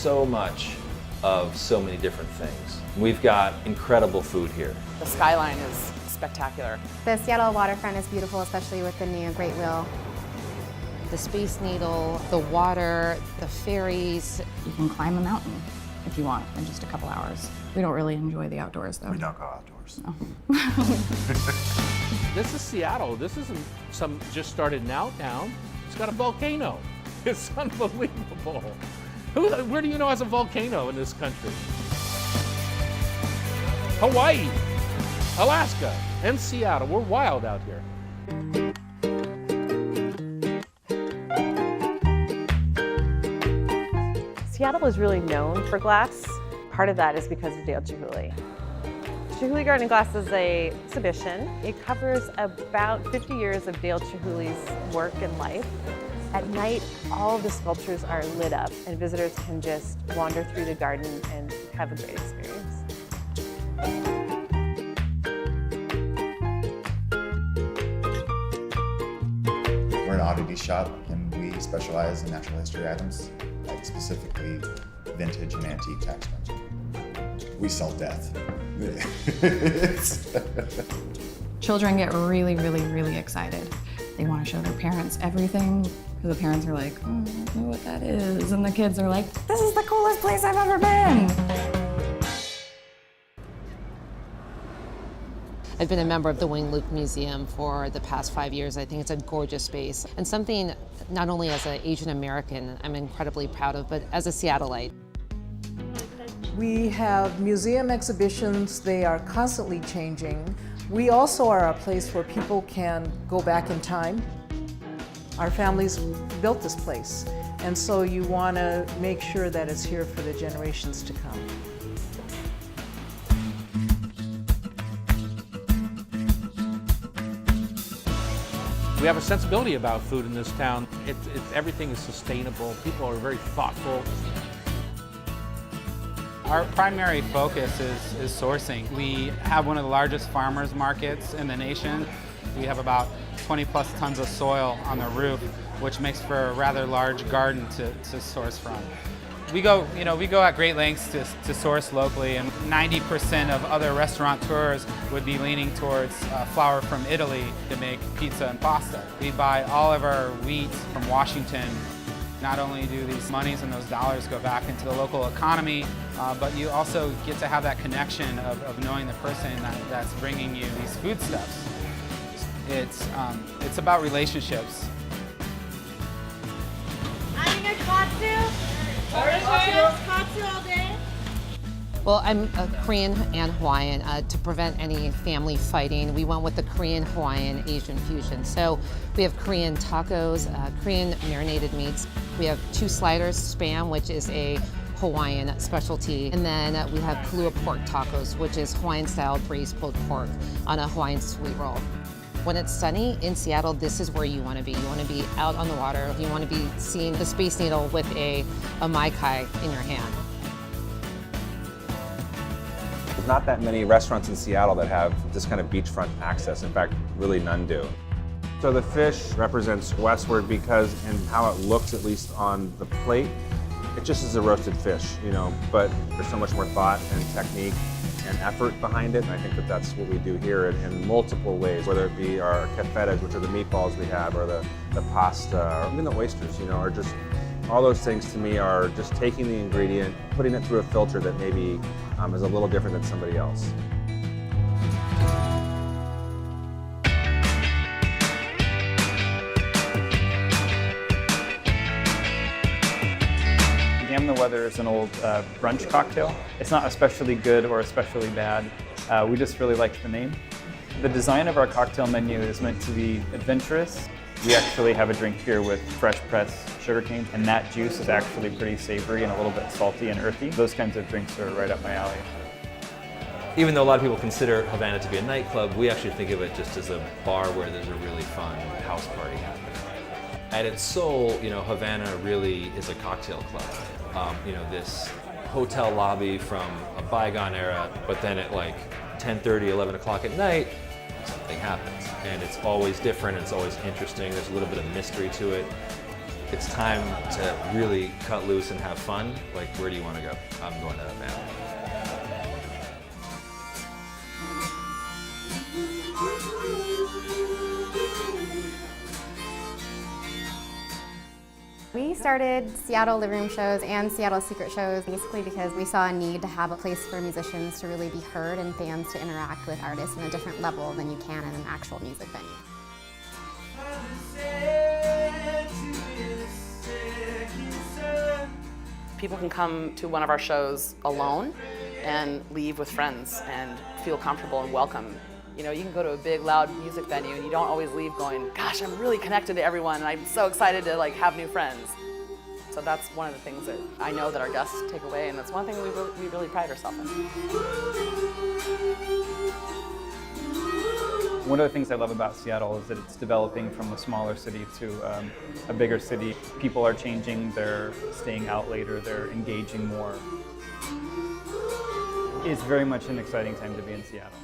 so much of so many different things. We've got incredible food here. The skyline is spectacular. The Seattle waterfront is beautiful, especially with the new Great Wheel. The Space Needle, the water, the ferries. You can climb a mountain if you want in just a couple hours. We don't really enjoy the outdoors though. We don't go outdoors. No. This is Seattle. This isn't some just started now town. It's got a volcano. It's unbelievable. Where do you know has a volcano in this country? Hawaii, Alaska, and Seattle. We're wild out here. Seattle is really known for glass. Part of that is because of Dale Chihuly. Chihuly Garden Glass is an exhibition. It covers about 50 years of Dale Chihuly's work and life. At night, all of the sculptures are lit up and visitors can just wander through the garden and have a great experience. We're an oddity shop and we specialize in natural history items, like specifically vintage and antique attachments. We sell death. Children get really, really, really excited. They want to show their parents everything because the parents are like, oh, I don't know what that is. And the kids are like, this is the coolest place I've ever been. I've been a member of the Wing Luke Museum for the past 5 years. I think it's a gorgeous space and something not only as an Asian American I'm incredibly proud of, but as a Seattleite. We have museum exhibitions. They are constantly changing. We also are a place where people can go back in time. Our families built this place, and so you want to make sure that it's here for the generations to come. We have a sensibility about food in this town. Everything is sustainable. People are very thoughtful. Our primary focus is sourcing. We have one of the largest farmers markets in the nation. We have about 20 plus tons of soil on the roof, which makes for a rather large garden to source from. We go at great lengths to source locally, and 90% of other restaurateurs would be leaning towards flour from Italy to make pizza and pasta. We buy all of our wheat from Washington. Not only do these monies and those dollars go back into the local economy, but you also get to have that connection of knowing the person that's bringing you these foodstuffs. It's about relationships. Having a katsu? Katsu all day? Well, I'm a Korean and Hawaiian. To prevent any family fighting, we went with the Korean, Hawaiian, Asian fusion. So we have Korean tacos, Korean marinated meats. We have 2 sliders, Spam, which is a Hawaiian specialty. And then we have Kalua pork tacos, which is Hawaiian-style braised pulled pork on a Hawaiian sweet roll. When it's sunny in Seattle, this is where you want to be. You want to be out on the water. You want to be seeing the Space Needle with a Mai Kai in your hand. There's not that many restaurants in Seattle that have this kind of beachfront access. In fact, really none do. So the fish represents westward because, and how it looks at least on the plate, it just is a roasted fish, but there's so much more thought and technique and effort behind it, and I think that's what we do here in multiple ways, whether it be our kefetas, which are the meatballs we have, or the pasta, or even the oysters, or just all those things to me are just taking the ingredient, putting it through a filter that maybe is a little different than somebody else. Damn the Weather is an old brunch cocktail. It's not especially good or especially bad. We just really liked the name. The design of our cocktail menu is meant to be adventurous. We actually have a drink here with fresh pressed sugarcane, and that juice is actually pretty savory and a little bit salty and earthy. Those kinds of drinks are right up my alley. Even though a lot of people consider Havana to be a nightclub, we actually think of it just as a bar where there's a really fun house party happening. At its soul, Havana really is a cocktail club. This hotel lobby from a bygone era, but then at like 10:30, 11 o'clock at night, something happens. And it's always different, it's always interesting, there's a little bit of mystery to it. it's time to really cut loose and have fun, like, where do you want to go? I'm going to Atlanta. We started Seattle Living Room shows and Seattle Secret shows basically because we saw a need to have a place for musicians to really be heard and fans to interact with artists on a different level than you can in an actual music venue. People can come to one of our shows alone and leave with friends and feel comfortable and welcome. You know, you can go to a big, loud music venue and you don't always leave going, gosh, I'm really connected to everyone and I'm so excited to like have new friends. So that's one of the things that I know that our guests take away, and that's one thing we really pride ourselves in. One of the things I love about Seattle is that it's developing from a smaller city to a bigger city. People are changing, they're staying out later, they're engaging more. It's very much an exciting time to be in Seattle.